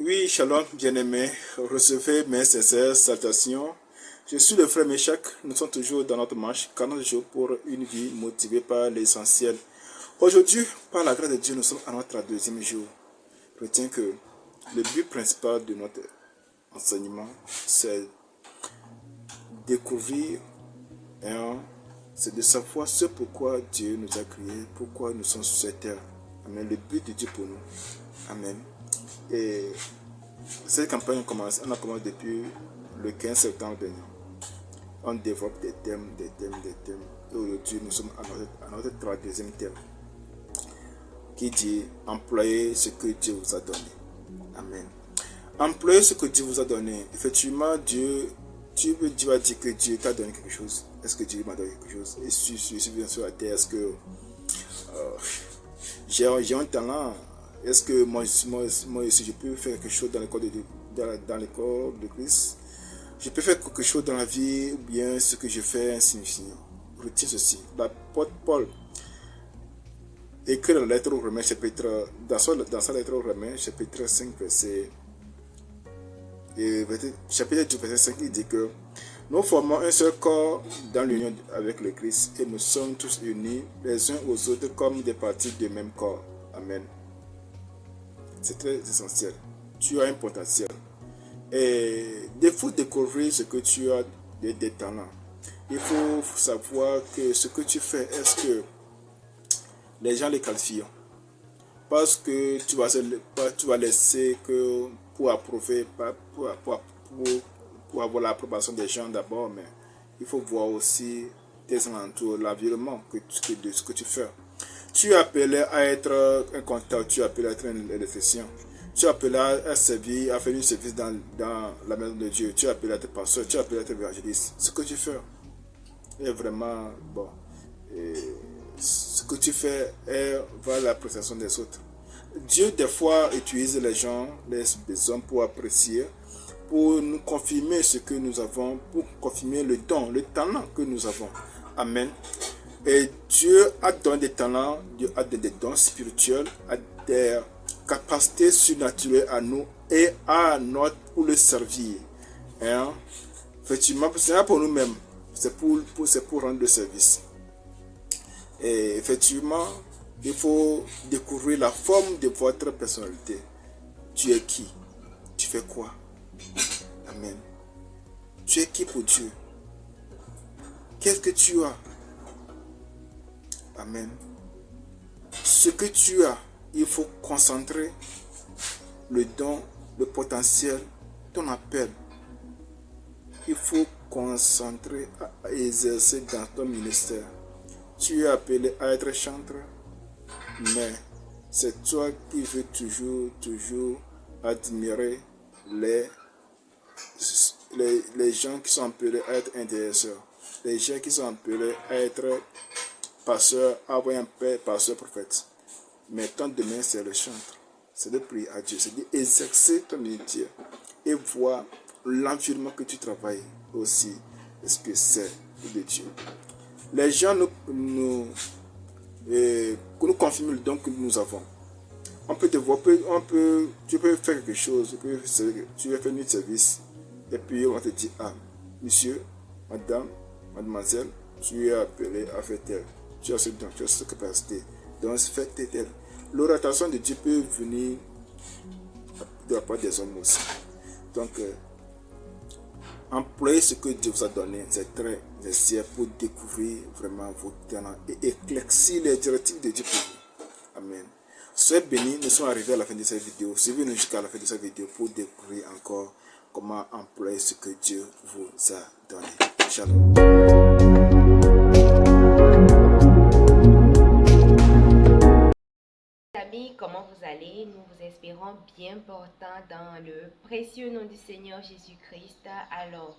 Oui, shalom, bien-aimés, recevez mes sincères salutations. Je suis le frère Méchac, nous sommes toujours dans notre marche, 40 jours pour une vie motivée par l'essentiel. Aujourd'hui, par la grâce de Dieu, nous sommes à notre deuxième jour. Retiens que le but principal de notre enseignement, c'est découvrir, c'est de savoir ce pourquoi Dieu nous a créés, pourquoi nous sommes sur cette terre. Amen. Le but de Dieu pour nous. Amen. Et cette campagne on a commencé depuis le 15 septembre dernier. On développe des thèmes. Et aujourd'hui, nous sommes à notre troisième thème qui dit employer ce que Dieu vous a donné. Amen. Employer ce que Dieu vous a donné. Effectivement, Dieu va dire que Dieu t'a donné quelque chose. Est-ce que Dieu m'a donné quelque chose? Et si je suis bien sur la terre, est-ce que j'ai un talent? Est-ce que moi aussi je peux faire quelque chose dans le corps de Christ? Je peux faire quelque chose dans la vie ou bien ce que je fais est insignifiant. Retiens ceci. L'apôtre Paul écrit dans la lettre aux Romains, dans sa lettre aux Romains, chapitre 5, chapitre 10, verset 5, il dit que nous formons un seul corps dans l'union avec le Christ et nous sommes tous unis les uns aux autres comme des parties du même corps. Amen. C'est très essentiel. Tu as un potentiel. Et il faut découvrir ce que tu as des talents. Il faut savoir que ce que tu fais, est-ce que les gens les qualifient? Parce que tu vas laisser que pour approuver, pour avoir l'approbation des gens d'abord, mais il faut voir aussi tes alentours, l'environnement de ce que tu fais. Tu es appelé à être un comptable, tu es appelé à être un électricien, tu es appelé à servir, à faire du service dans la maison de Dieu, tu es appelé à être pasteur, tu es appelé à être évangéliste. Ce que tu fais est vraiment bon. Et ce que tu fais est vers la prestation des autres. Dieu, des fois, utilise les gens, les hommes pour apprécier, pour nous confirmer ce que nous avons, pour confirmer le don, le talent que nous avons. Amen. Et Dieu a donné des talents, Dieu a donné des dons spirituels, a des capacités surnaturelles à nous et pour le servir. Effectivement, ce n'est pas pour nous-mêmes, c'est pour rendre le service. Et effectivement, il faut découvrir la forme de votre personnalité. Tu es qui? Tu fais quoi? Amen. Tu es qui pour Dieu? Qu'est-ce que tu as? Amen. Ce que tu as, il faut concentrer le don, le potentiel, ton appel. Il faut concentrer à exercer dans ton ministère. Tu es appelé à être chanteur, mais c'est toi qui veux toujours admirer les gens qui sont appelés à être intercesseurs, les gens qui sont appelés à être pasteur, avoir un père, pasteur, prophète. Mais ton domaine, c'est le chantre. C'est de prier à Dieu. C'est d'exercer ton métier et voir l'environnement que tu travailles aussi. Est-ce que c'est de Dieu? Les gens nous confirment le don que nous avons. On peut développer, tu peux faire quelque chose, tu veux faire un service, et puis on te dit, ah, monsieur, madame, mademoiselle, tu es appelé à faire tel. Tu as ce don, tu as cette capacité. Donc, fais tel. L'oratation de Dieu peut venir de la part des hommes aussi. Donc, employez ce que Dieu vous a donné, c'est très nécessaire pour découvrir vraiment vos talents et éclaircir les directives de Dieu pour vous. Amen. Soyez bénis, nous sommes arrivés à la fin de cette vidéo. Suivez-nous jusqu'à la fin de cette vidéo pour découvrir encore comment employer ce que Dieu vous a donné. Shalom. Amis, comment vous allez? Nous vous espérons bien portants dans le précieux nom du Seigneur Jésus-Christ. Alors,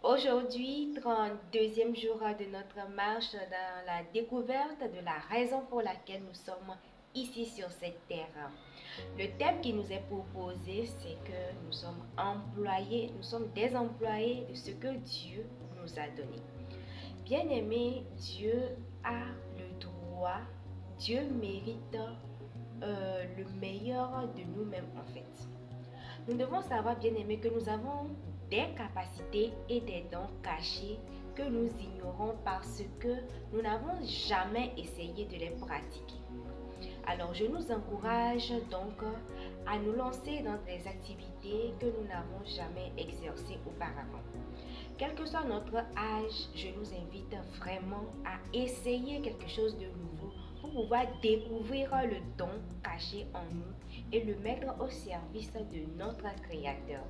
Aujourd'hui, 32e jour de notre marche dans la découverte de la raison pour laquelle nous sommes ici sur cette terre. Le thème qui nous est proposé, c'est que nous sommes employés, nous sommes des employés de ce que Dieu nous a donné. Bien-aimé, Dieu a le droit, Dieu mérite le meilleur de nous-mêmes en fait. Nous devons savoir, bien-aimé, que nous avons des capacités et des dons cachés que nous ignorons parce que nous n'avons jamais essayé de les pratiquer. Alors, je nous encourage donc à nous lancer dans des activités que nous n'avons jamais exercées auparavant. Quel que soit notre âge, je nous invite vraiment à essayer quelque chose de nouveau pour pouvoir découvrir le don caché en nous et le mettre au service de notre Créateur.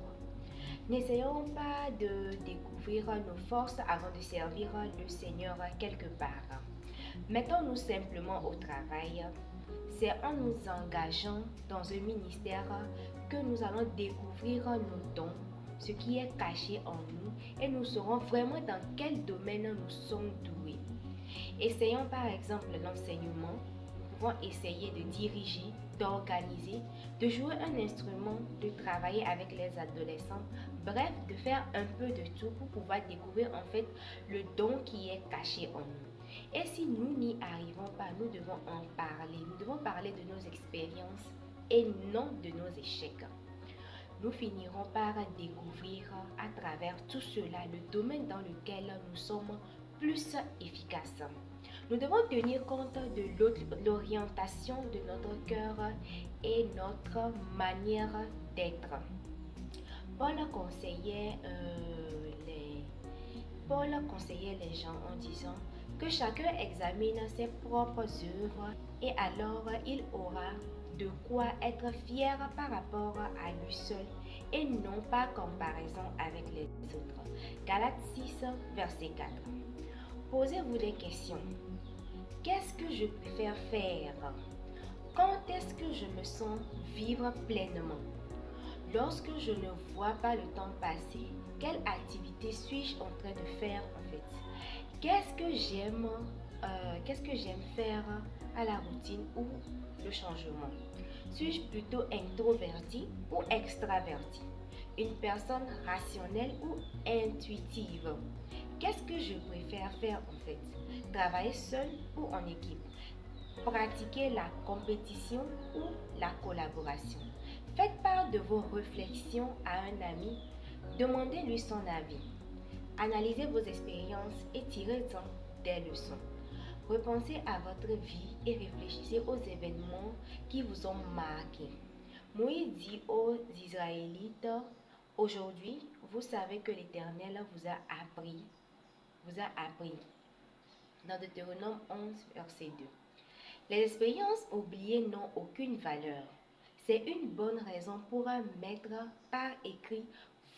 N'essayons pas de découvrir nos forces avant de servir le Seigneur quelque part. Mettons-nous simplement au travail. C'est en nous engageant dans un ministère que nous allons découvrir nos dons, ce qui est caché en nous, et nous saurons vraiment dans quel domaine nous sommes doués. Essayons par exemple l'enseignement. Nous pouvons essayer de diriger, d'organiser, de jouer un instrument, de travailler avec les adolescents, bref, de faire un peu de tout pour pouvoir découvrir en fait le don qui est caché en nous. Et si nous n'y arrivons pas, nous devons en parler. Nous devons parler de nos expériences et non de nos échecs. Nous finirons par découvrir à travers tout cela le domaine dans lequel nous sommes plus efficaces. Nous devons tenir compte de l'orientation de notre cœur et notre manière d'être. Paul conseillait les gens en disant que chacun examine ses propres œuvres et alors il aura de quoi être fier par rapport à lui seul et non par comparaison avec les autres. Galates 6, verset 4. Posez-vous des questions. Qu'est-ce que je préfère faire? Quand est-ce que je me sens vivre pleinement? Lorsque je ne vois pas le temps passer, quelle activité suis-je en train de faire en fait? Qu'est-ce que j'aime faire à la routine ou le changement? Suis-je plutôt introverti ou extraverti? Une personne rationnelle ou intuitive? Qu'est-ce que je préfère faire en fait? Travailler seul ou en équipe? Pratiquer la compétition ou la collaboration? Faites part de vos réflexions à un ami. Demandez-lui son avis. Analysez vos expériences et tirez-en des leçons. Repensez à votre vie et réfléchissez aux événements qui vous ont marqué. Moïse dit aux Israélites, aujourd'hui, vous savez que l'Éternel vous a appris. Dans Deutéronome 11, verset 2. Les expériences oubliées n'ont aucune valeur. C'est une bonne raison pour mettre par écrit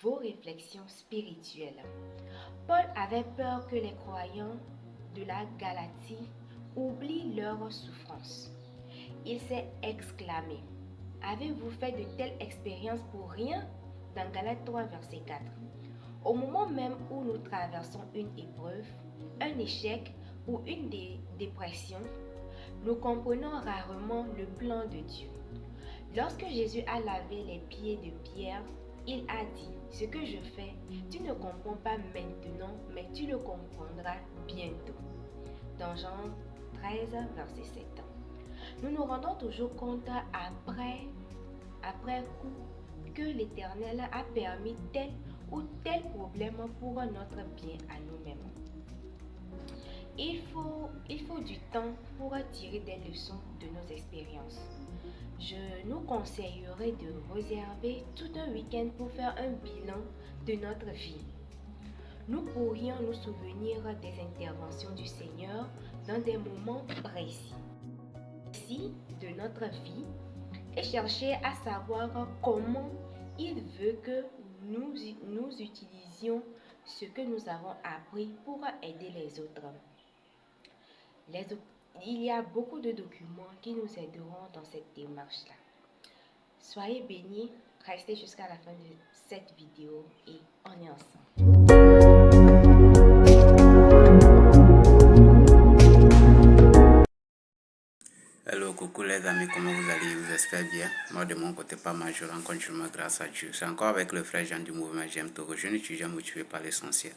vos réflexions spirituelles. Paul avait peur que les croyants de la Galatie oublient leurs souffrances. Il s'est exclamé, « Avez-vous fait de telles expériences pour rien ?» dans Galates 3, verset 4. Au moment même où nous traversons une épreuve, un échec ou une dépression, nous comprenons rarement le plan de Dieu. Lorsque Jésus a lavé les pieds de Pierre, il a dit, « Ce que je fais, tu ne comprends pas maintenant, mais tu le comprendras bientôt. » Dans Jean 13, verset 7. Nous nous rendons toujours compte après coup que l'Éternel a permis tel ou tel problème pour notre bien à nous-mêmes. Il faut du temps pour tirer des leçons de nos expériences. Je nous conseillerais de réserver tout un week-end pour faire un bilan de notre vie. Nous pourrions nous souvenir des interventions du Seigneur dans des moments précis de notre vie et chercher à savoir comment il veut que nous utilisions ce que nous avons appris pour aider les autres. Il y a beaucoup de documents qui nous aideront dans cette démarche-là. Soyez bénis, restez jusqu'à la fin de cette vidéo et on est ensemble. Hello, coucou les amis, comment vous allez? Vous espère bien? Moi de mon côté, pas mal, je rends continuellement grâce à Dieu. C'est encore avec le frère Jean du mouvement J'aime Togo, jeune étudiant motivé par l'essentiel.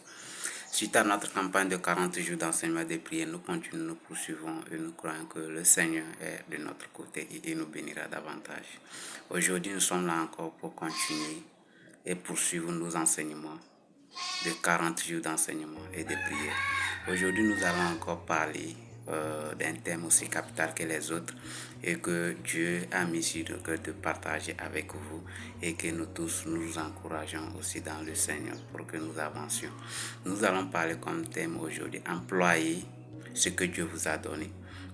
Suite à notre campagne de 40 jours d'enseignement des prières, nous continuons, nous poursuivons et nous croyons que le Seigneur est de notre côté et il nous bénira davantage. Aujourd'hui, nous sommes là encore pour continuer et poursuivre nos enseignements de 40 jours d'enseignement et de prière. Aujourd'hui, nous allons encore parler d'un thème aussi capital que les autres et que Dieu a mis sur le cœur de partager avec vous et que nous tous nous encourageons aussi dans le Seigneur pour que nous avancions. Nous allons parler comme thème aujourd'hui, employer ce que Dieu vous a donné.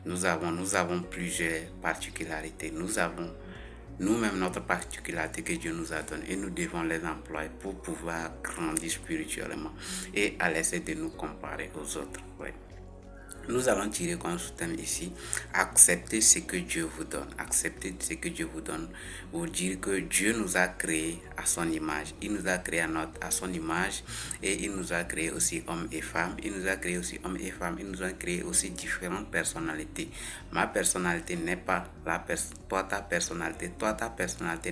Nous avons plusieurs particularités. Nous avons nous-mêmes notre particularité que Dieu nous a donnée et nous devons les employer pour pouvoir grandir spirituellement et à l'essayer de nous comparer aux autres. Ouais. Nous allons tirer comme sous-thème ici, accepter ce que Dieu vous donne. Accepter ce que Dieu vous donne. Vous dire que Dieu nous a créés à son image. Il nous a créés à son image et il nous a créés aussi hommes et femmes. Il nous a créés aussi hommes et femmes. Il nous a créés aussi différentes personnalités. Ma personnalité n'est pas toi ta personnalité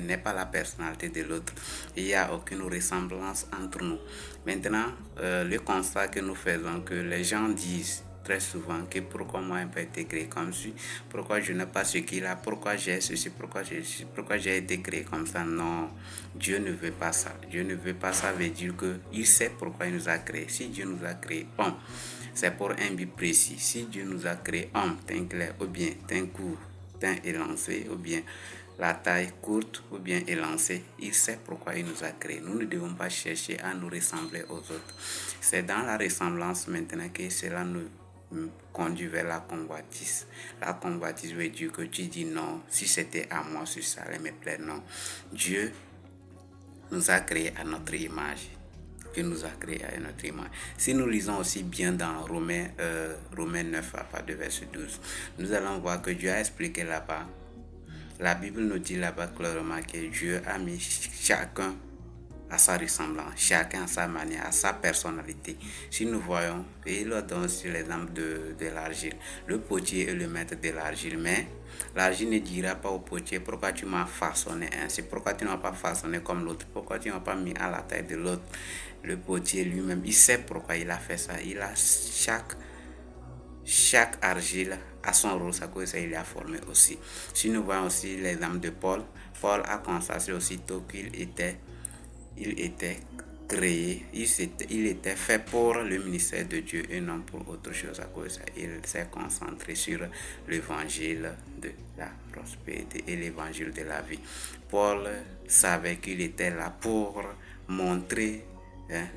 n'est pas la personnalité de l'autre. Il n'y a aucune ressemblance entre nous. Maintenant, le constat que nous faisons, que les gens disent très souvent que pourquoi moi j'ai pas été créé comme ça, pourquoi je n'ai pas ce qu'il a, pourquoi j'ai ceci, pourquoi j'ai été créé comme ça. Non, Dieu ne veut pas ça. Dieu ne veut pas ça, veut dire que il sait pourquoi il nous a créé. Si Dieu nous a créé homme, c'est pour un but précis. Si Dieu nous a créé homme, teint clair, ou bien teint court, teint élancé, ou bien la taille courte ou bien élancée, il sait pourquoi il nous a créés. Nous ne devons pas chercher à nous ressembler aux autres. C'est dans la ressemblance maintenant que cela nous conduit vers la convoitise. La convoitise veut dire que tu dis non, si c'était à moi, ça allait me plaire. Non. Dieu nous a créés à notre image. Dieu nous a créés à notre image. Si nous lisons aussi bien dans Romains 9 à partir de verset 12, nous allons voir que Dieu a expliqué là-bas. La Bible nous dit là-bas clairement que Dieu a mis chacun à sa ressemblance, chacun à sa manière, à sa personnalité. Si nous voyons, et il donne aussi l'exemple de l'argile. Le potier est le maître de l'argile, mais l'argile ne dira pas au potier pourquoi tu m'as façonné ainsi, pourquoi tu ne m'as pas façonné comme l'autre, pourquoi tu ne m'as pas mis à la taille de l'autre. Le potier lui-même, il sait pourquoi il a fait ça. Il a chaque argile a son rôle, ça cause ça il a formé aussi. Si nous voyons aussi l'exemple de Paul, Paul a constaté aussitôt qu'il était créé, il était fait pour le ministère de Dieu et non pour autre chose. À cause ça, il s'est concentré sur l'évangile de la prospérité et l'évangile de la vie. Paul savait qu'il était là pour montrer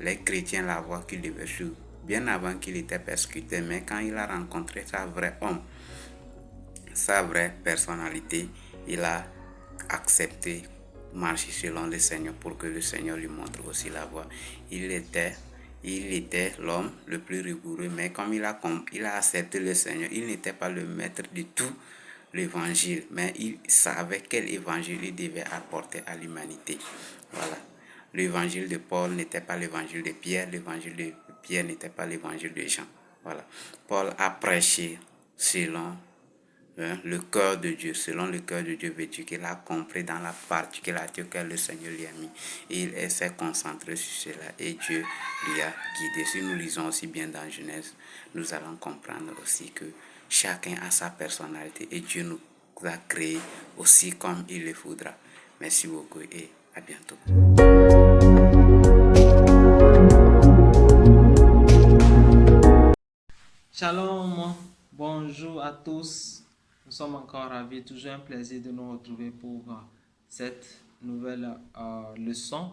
les chrétiens la voie qu'ils devaient suivre. Bien avant qu'il était persécuté, mais quand il a rencontré sa vraie homme, sa vraie personnalité, il a accepté marcher selon le Seigneur pour que le Seigneur lui montre aussi la voie. Il était l'homme le plus rigoureux, mais comme il a accepté le Seigneur, il n'était pas le maître de tout l'évangile, mais il savait quel évangile il devait apporter à l'humanité. Voilà. L'évangile de Paul n'était pas l'évangile de Pierre, l'évangile de Pierre n'était pas l'évangile de Jean. Voilà. Paul a prêché selon le cœur de Dieu, selon le cœur de Dieu, veut dire qu'il a compris dans la particularité que le Seigneur lui a mis. Et il s'est concentré sur cela et Dieu lui a guidé. Si nous lisons aussi bien dans Genèse, nous allons comprendre aussi que chacun a sa personnalité et Dieu nous a créés aussi comme il le voudra. Merci beaucoup et à bientôt. Shalom, bonjour à tous. Nous sommes encore ravis, toujours un plaisir de nous retrouver pour cette nouvelle leçon.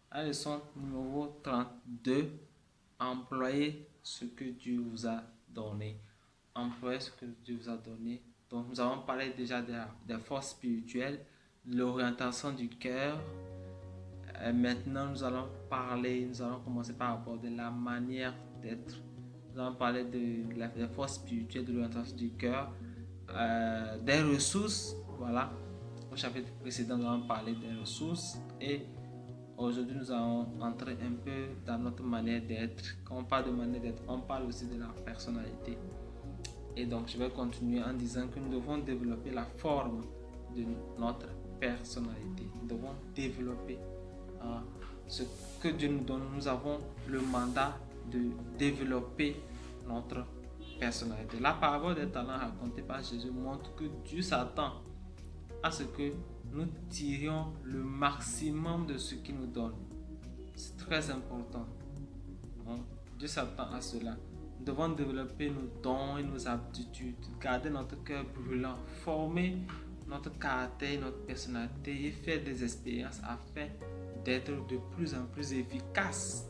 La leçon numéro 32, employez ce que Dieu vous a donné. Employez ce que Dieu vous a donné. Donc nous avons parlé déjà des forces spirituelles, de l'orientation du cœur. Maintenant nous allons commencer par aborder la manière d'être. Nous allons parler des forces spirituelles, de l'orientation du cœur, des ressources. Voilà, au chapitre précédent, nous allons parler des ressources et aujourd'hui, nous allons entrer un peu dans notre manière d'être. Quand on parle de manière d'être, on parle aussi de la personnalité. Et donc, je vais continuer en disant que nous devons développer la forme de notre personnalité. Nous devons développer ce que Dieu nous donne. Nous avons le mandat de développer notre personnalité. La parabole des talents racontée par Jésus montre que Dieu s'attend à ce que nous tirions le maximum de ce qu'il nous donne. C'est très important. Dieu s'attend à cela. Nous devons développer nos dons et nos aptitudes, garder notre cœur brûlant, former notre caractère, notre personnalité et faire des expériences afin d'être de plus en plus efficaces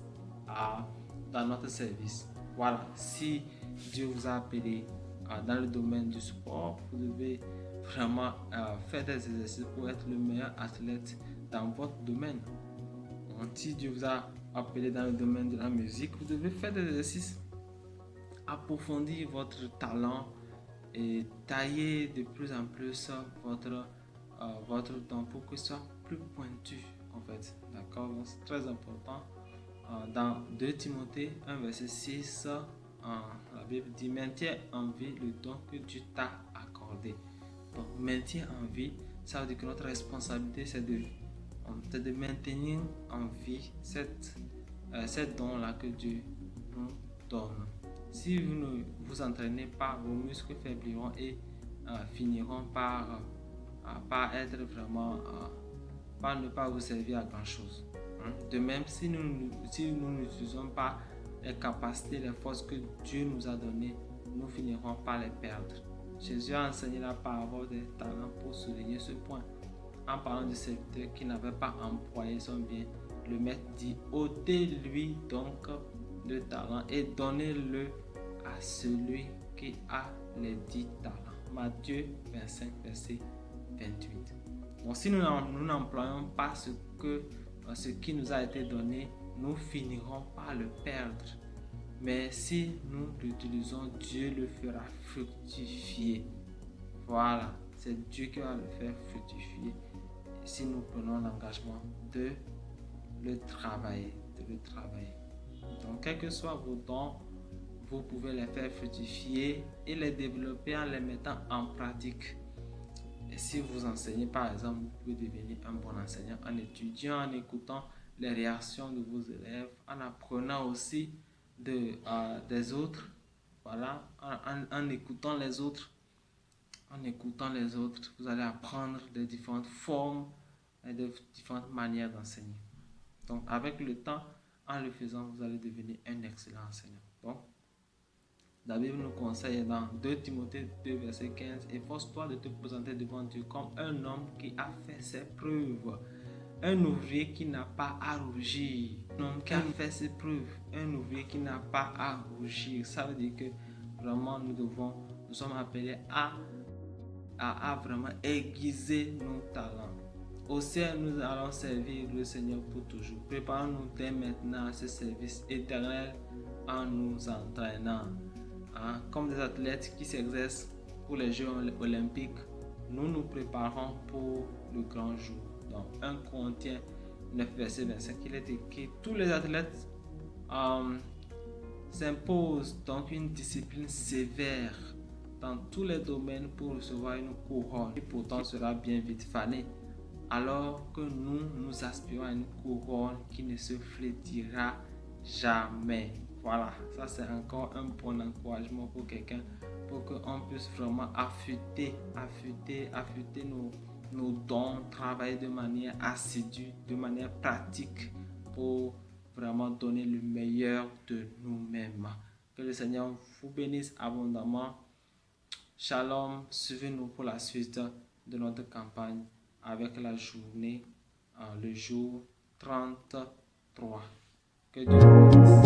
dans notre service. Voilà, si Dieu vous a appelé dans le domaine du sport, vous devez vraiment faire des exercices pour être le meilleur athlète dans votre domaine. Si Dieu vous a appelé dans le domaine de la musique, vous devez faire des exercices, approfondir votre talent et tailler de plus en plus votre don pour que ce soit plus pointu en fait. D'accord? Donc c'est très important. Dans 2 Timothée 1 verset 6, la Bible dit: maintiens en vie le don que Dieu t'a accordé. Donc maintien en vie, ça veut dire que notre responsabilité c'est de maintenir en vie cette don-là que Dieu nous donne. Si vous ne vous entraînez pas, vos muscles faibliront et finiront par être vraiment, par ne pas vous servir à grand chose. De même, si nous n'utilisons pas les capacités, les forces que Dieu nous a données, nous finirons par les perdre. Jésus a enseigné la parabole des talents pour souligner ce point. En parlant du serviteur qui n'avait pas employé son bien, le maître dit: ôtez-lui donc le talent et donnez-le à celui qui a les 10 talents. Matthieu 25, verset 28. Donc si nous n'employons pas ce qui nous a été donné, nous finirons par le perdre. Mais si nous l'utilisons, Dieu le fera fructifier. Voilà, c'est Dieu qui va le faire fructifier si nous prenons l'engagement de le travailler. Donc, quels que soient vos dons, vous pouvez les faire fructifier et les développer en les mettant en pratique. Et si vous enseignez, par exemple, vous pouvez devenir un bon enseignant en étudiant, en écoutant les réactions de vos élèves, en apprenant aussi des autres. Voilà, en écoutant les autres. En écoutant les autres, vous allez apprendre des différentes formes et de différentes manières d'enseigner. Donc, avec le temps, en le faisant, vous allez devenir un excellent enseignant. Donc, la Bible nous conseille dans 2 Timothée 2, verset 15: efforce-toi de te présenter devant Dieu comme un homme qui a fait ses preuves, un ouvrier qui n'a pas à rougir. Un homme qui a fait ses preuves, un ouvrier qui n'a pas à rougir. Ça veut dire que vraiment nous sommes appelés à vraiment aiguiser nos talents. Au ciel, nous allons servir le Seigneur pour toujours. Préparons-nous dès maintenant à ce service éternel en nous entraînant. Comme des athlètes qui s'exercent pour les Jeux olympiques, nous nous préparons pour le grand jour. Dans 1 Corinthiens 9, verset 25, il est écrit: tous les athlètes s'imposent donc une discipline sévère dans tous les domaines pour recevoir une couronne, et pourtant sera bien vite fanée, alors que nous aspirons à une couronne qui ne se flétrira jamais. Voilà, ça c'est encore un bon encouragement pour quelqu'un, pour qu'on puisse vraiment affûter nos dons, travailler de manière assidue, de manière pratique pour vraiment donner le meilleur de nous-mêmes. Que le Seigneur vous bénisse abondamment. Shalom, suivez-nous pour la suite de notre campagne avec la journée, le jour 33. Que Dieu vous bénisse.